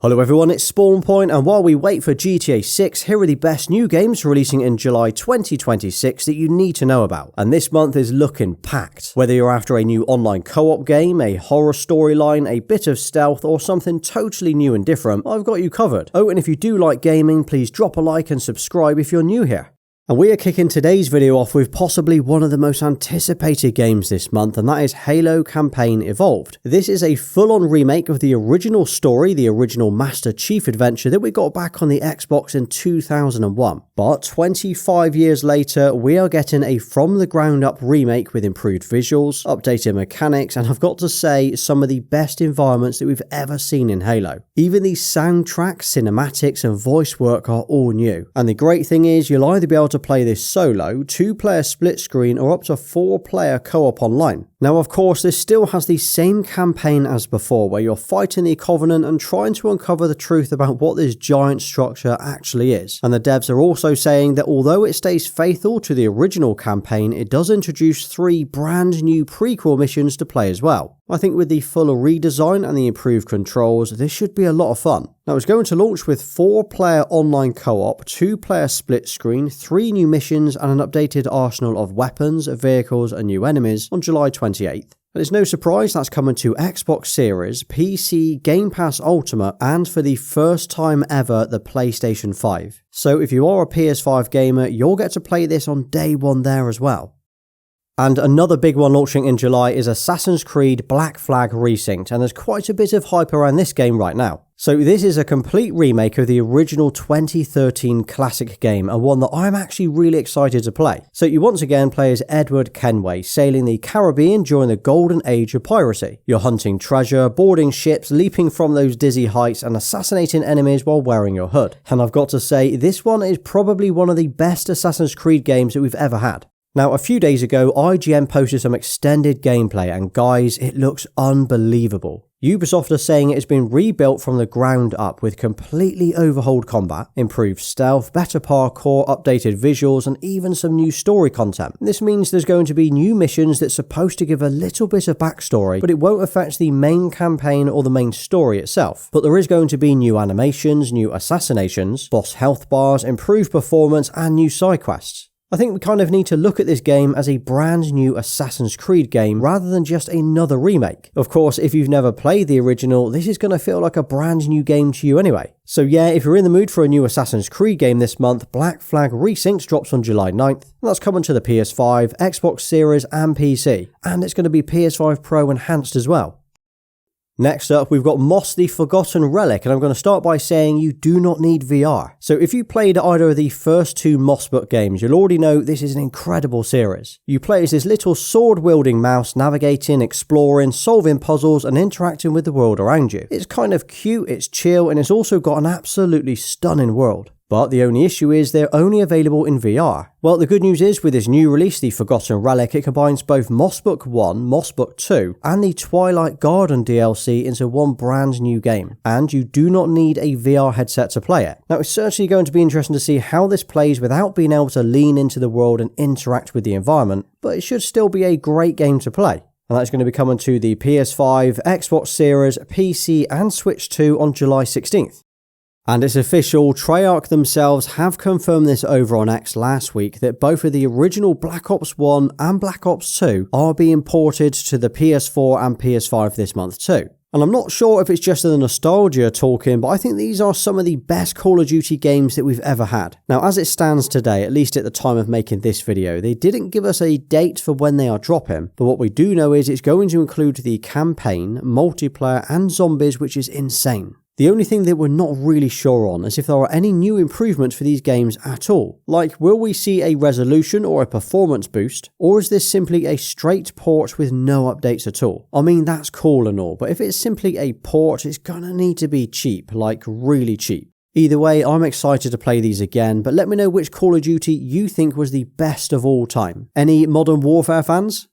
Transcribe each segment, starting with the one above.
Hello everyone, it's SpawnPoiint, and while we wait for GTA 6, here are the best new games releasing in July 2026 that you need to know about. And this month is looking packed. Whether you're after a new online co-op game, a horror storyline, a bit of stealth, or something totally new and different, I've got you covered. Oh, and if you do like gaming, please drop a like and subscribe if you're new here. And we are kicking today's video off with possibly one of the most anticipated games this month, and that is Halo Campaign Evolved. This is a full-on remake of the original story, the original Master Chief adventure that we got back on the Xbox in 2001. But 25 years later, we are getting a from-the-ground-up remake with improved visuals, updated mechanics, and I've got to say, some of the best environments that we've ever seen in Halo. Even the soundtrack, cinematics, and voice work are all new. And the great thing is, you'll either be able to play this solo, 2-player split screen, or up to 4-player co-op online. Now of course this still has the same campaign as before, where you're fighting the Covenant and trying to uncover the truth about what this giant structure actually is. And the devs are also saying that although it stays faithful to the original campaign, it does introduce 3 brand new prequel missions to play as well. I think with the full redesign and the improved controls, this should be a lot of fun. Now it's going to launch with 4-player online co-op, 2-player split screen, 3 new missions and an updated arsenal of weapons, vehicles and new enemies on July 28th. And it's no surprise that's coming to Xbox Series, PC, Game Pass Ultimate and for the first time ever the PlayStation 5. So if you are a PS5 gamer, you'll get to play this on day one there as well. And another big one launching in July is Assassin's Creed Black Flag Resynced, and there's quite a bit of hype around this game right now. So this is a complete remake of the original 2013 classic game, and one that I'm actually really excited to play. So you once again play as Edward Kenway, sailing the Caribbean during the golden age of piracy. You're hunting treasure, boarding ships, leaping from those dizzy heights, and assassinating enemies while wearing your hood. And I've got to say, this one is probably one of the best Assassin's Creed games that we've ever had. Now, a few days ago, IGN posted some extended gameplay, and guys, it looks unbelievable. Ubisoft are saying it has been rebuilt from the ground up with completely overhauled combat, improved stealth, better parkour, updated visuals, and even some new story content. This means there's going to be new missions that's supposed to give a little bit of backstory, but it won't affect the main campaign or the main story itself. But there is going to be new animations, new assassinations, boss health bars, improved performance, and new side quests. I think we kind of need to look at this game as a brand new Assassin's Creed game rather than just another remake. Of course, if you've never played the original, this is going to feel like a brand new game to you anyway. So yeah, if you're in the mood for a new Assassin's Creed game this month, Black Flag Resynced drops on July 9th. And that's coming to the PS5, Xbox Series and PC. And it's going to be PS5 Pro enhanced as well. Next up, we've got Moss the Forgotten Relic, and I'm going to start by saying you do not need VR. So if you played either of the first 2 Mossbook games, you'll already know this is an incredible series. You play as this little sword-wielding mouse navigating, exploring, solving puzzles and interacting with the world around you. It's kind of cute, it's chill, and it's also got an absolutely stunning world. But the only issue is they're only available in VR. Well, the good news is with this new release, the Forgotten Relic, it combines both Mossbook 1, Mossbook 2, and the Twilight Garden DLC into one brand new game. And you do not need a VR headset to play it. Now, it's certainly going to be interesting to see how this plays without being able to lean into the world and interact with the environment, but it should still be a great game to play. And that's going to be coming to the PS5, Xbox Series, PC, and Switch 2 on July 16th. And it's official, Treyarch themselves have confirmed this over on X last week that both of the original Black Ops 1 and Black Ops 2 are being ported to the PS4 and PS5 this month too. And I'm not sure if it's just the nostalgia talking, but I think these are some of the best Call of Duty games that we've ever had. Now, as it stands today, at least at the time of making this video, they didn't give us a date for when they are dropping, but what we do know is it's going to include the campaign, multiplayer, and zombies, which is insane. The only thing that we're not really sure on is if there are any new improvements for these games at all. Like, will we see a resolution or a performance boost? Or is this simply a straight port with no updates at all? I mean, that's cool and all, but if it's simply a port, it's gonna need to be cheap, like really cheap. Either way, I'm excited to play these again, but let me know which Call of Duty you think was the best of all time. Any Modern Warfare fans?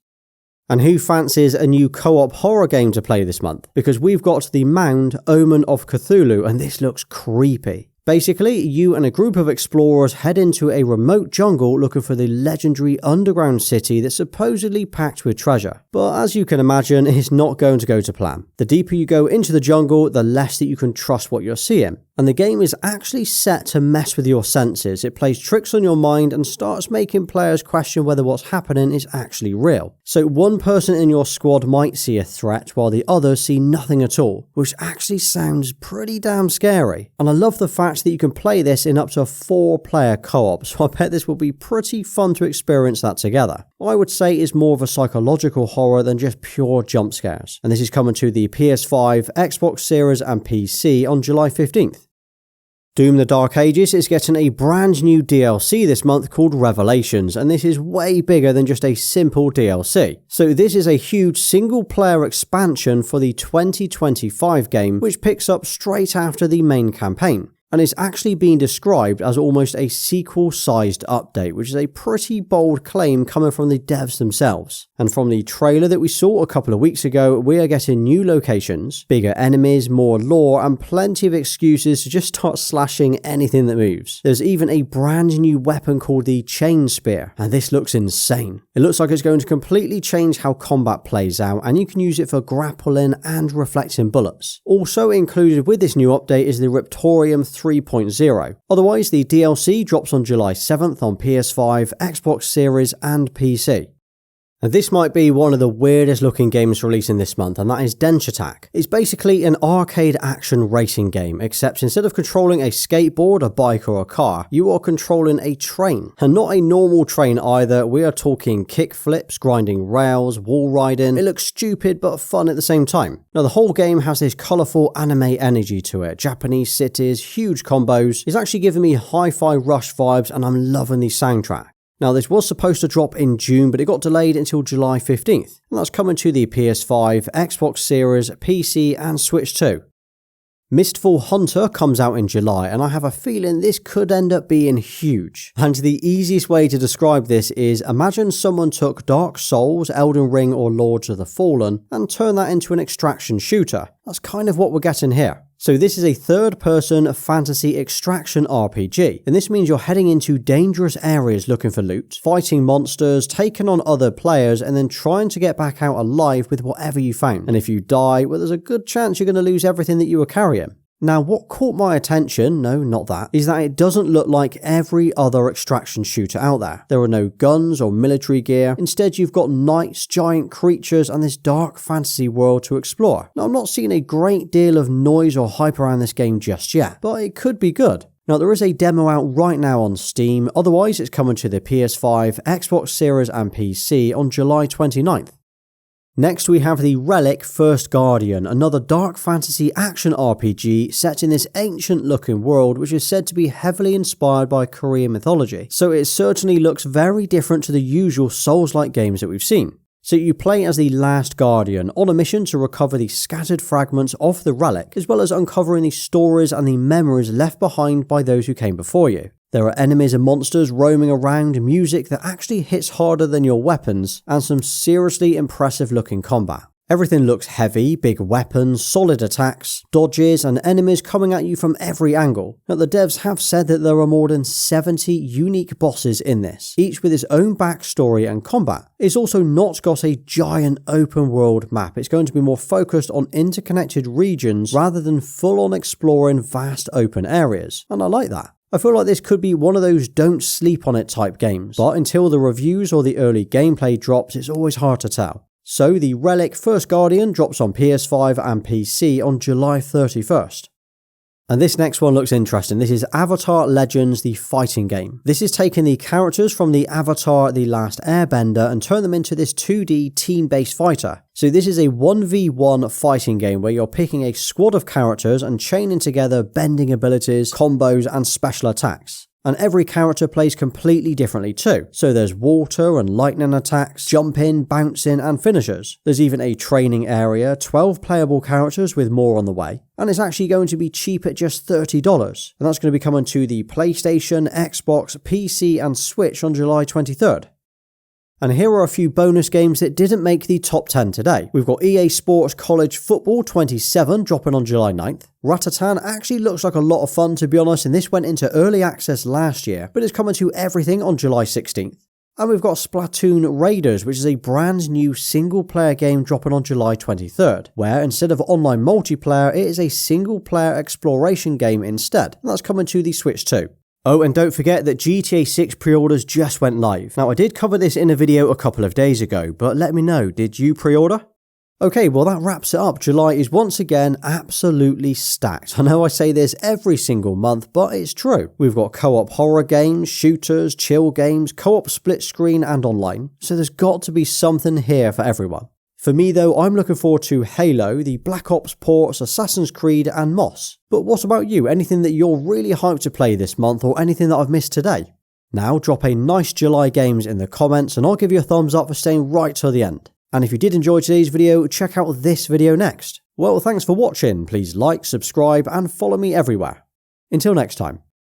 And who fancies a new co-op horror game to play this month? Because we've got the Mound, Omen of Cthulhu, and this looks creepy. Basically, you and a group of explorers head into a remote jungle looking for the legendary underground city that's supposedly packed with treasure. But as you can imagine, it's not going to go to plan. The deeper you go into the jungle, the less that you can trust what you're seeing. And the game is actually set to mess with your senses. It plays tricks on your mind and starts making players question whether what's happening is actually real. So one person in your squad might see a threat while the others see nothing at all, which actually sounds pretty damn scary. And I love the fact that you can play this in up to 4-player co-op, so I bet this will be pretty fun to experience that together. I would say it's more of a psychological horror than just pure jump scares. And this is coming to the PS5, Xbox Series and PC on July 15th. Doom the Dark Ages is getting a brand new DLC this month called Revelations, and this is way bigger than just a simple DLC. So this is a huge single-player expansion for the 2025 game, which picks up straight after the main campaign, and is actually being described as almost a sequel-sized update, which is a pretty bold claim coming from the devs themselves. And from the trailer that we saw a couple of weeks ago, we are getting new locations, bigger enemies, more lore, and plenty of excuses to just start slashing anything that moves. There's even a brand new weapon called the Chain Spear, and this looks insane. It looks like it's going to completely change how combat plays out, and you can use it for grappling and reflecting bullets. Also included with this new update is the Riptorium 3.0. Otherwise, the DLC drops on July 7th on PS5, Xbox Series and PC. And this might be one of the weirdest looking games releasing this month, and that is Denshattack. It's basically an arcade action racing game, except instead of controlling a skateboard, a bike or a car, you are controlling a train. And not a normal train either, we are talking kick flips, grinding rails, wall riding. It looks stupid but fun at the same time. Now the whole game has this colourful anime energy to it, Japanese cities, huge combos. It's actually giving me Hi-Fi Rush vibes, and I'm loving the soundtrack. Now this was supposed to drop in June, but it got delayed until July 15th, and that's coming to the PS5, Xbox Series, PC and Switch too. Mistfall Hunter comes out in July, and I have a feeling this could end up being huge. And the easiest way to describe this is imagine someone took Dark Souls, Elden Ring or Lords of the Fallen and turned that into an extraction shooter. That's kind of what we're getting here. So this is a third-person fantasy extraction RPG, and this means you're heading into dangerous areas looking for loot, fighting monsters, taking on other players, and then trying to get back out alive with whatever you found. And if you die, well, there's a good chance you're going to lose everything that you were carrying. Now, what caught my attention, no, not that, is that it doesn't look like every other extraction shooter out there. There are no guns or military gear. Instead, you've got knights, giant creatures, and this dark fantasy world to explore. Now, I'm not seeing a great deal of noise or hype around this game just yet, but it could be good. Now, there is a demo out right now on Steam, otherwise it's coming to the PS5, Xbox Series and PC on July 29th. Next we have the Relic First Guardian, another dark fantasy action RPG set in this ancient looking world which is said to be heavily inspired by Korean mythology, so it certainly looks very different to the usual Souls-like games that we've seen. So you play as the Last Guardian on a mission to recover the scattered fragments of the relic, as well as uncovering the stories and the memories left behind by those who came before you. There are enemies and monsters roaming around, music that actually hits harder than your weapons, and some seriously impressive looking combat. Everything looks heavy, big weapons, solid attacks, dodges, and enemies coming at you from every angle. Now the devs have said that there are more than 70 unique bosses in this, each with its own backstory and combat. It's also not got a giant open world map, it's going to be more focused on interconnected regions rather than full on exploring vast open areas, and I like that. I feel like this could be one of those don't sleep on it type games, but until the reviews or the early gameplay drops, it's always hard to tell. So the Relic First Guardian drops on PS5 and PC on July 31st. And this next one looks interesting. This is Avatar Legends, the fighting game. This is taking the characters from the Avatar The Last Airbender and turn them into this 2D team-based fighter. So this is a 1v1 fighting game where you're picking a squad of characters and chaining together bending abilities, combos and special attacks. And every character plays completely differently too. So there's water and lightning attacks, jumping, bouncing and finishers. There's even a training area, 12 playable characters with more on the way. And it's actually going to be cheap at just $30. And that's going to be coming to the PlayStation, Xbox, PC and Switch on July 23rd. And here are a few bonus games that didn't make the top 10 today. We've got EA Sports College Football 27 dropping on July 9th. Ratatan actually looks like a lot of fun, to be honest, and this went into early access last year, but it's coming to everything on July 16th. And we've got Splatoon Raiders, which is a brand new single player game dropping on July 23rd, where instead of online multiplayer, it is a single player exploration game instead, and that's coming to the Switch too. Oh, and don't forget that GTA 6 pre-orders just went live. Now, I did cover this in a video a couple of days ago, but let me know, did you pre-order? Okay, well that wraps it up. July is once again absolutely stacked. I know I say this every single month, but it's true. We've got co-op horror games, shooters, chill games, co-op split screen and online, so there's got to be something here for everyone. For me though, I'm looking forward to Halo, the Black Ops ports, Assassin's Creed and Moss. But what about you? Anything that you're really hyped to play this month or anything that I've missed today? Now drop a nice July games in the comments and I'll give you a thumbs up for staying right till the end. And if you did enjoy today's video, check out this video next. Well, thanks for watching. Please like, subscribe and follow me everywhere. Until next time.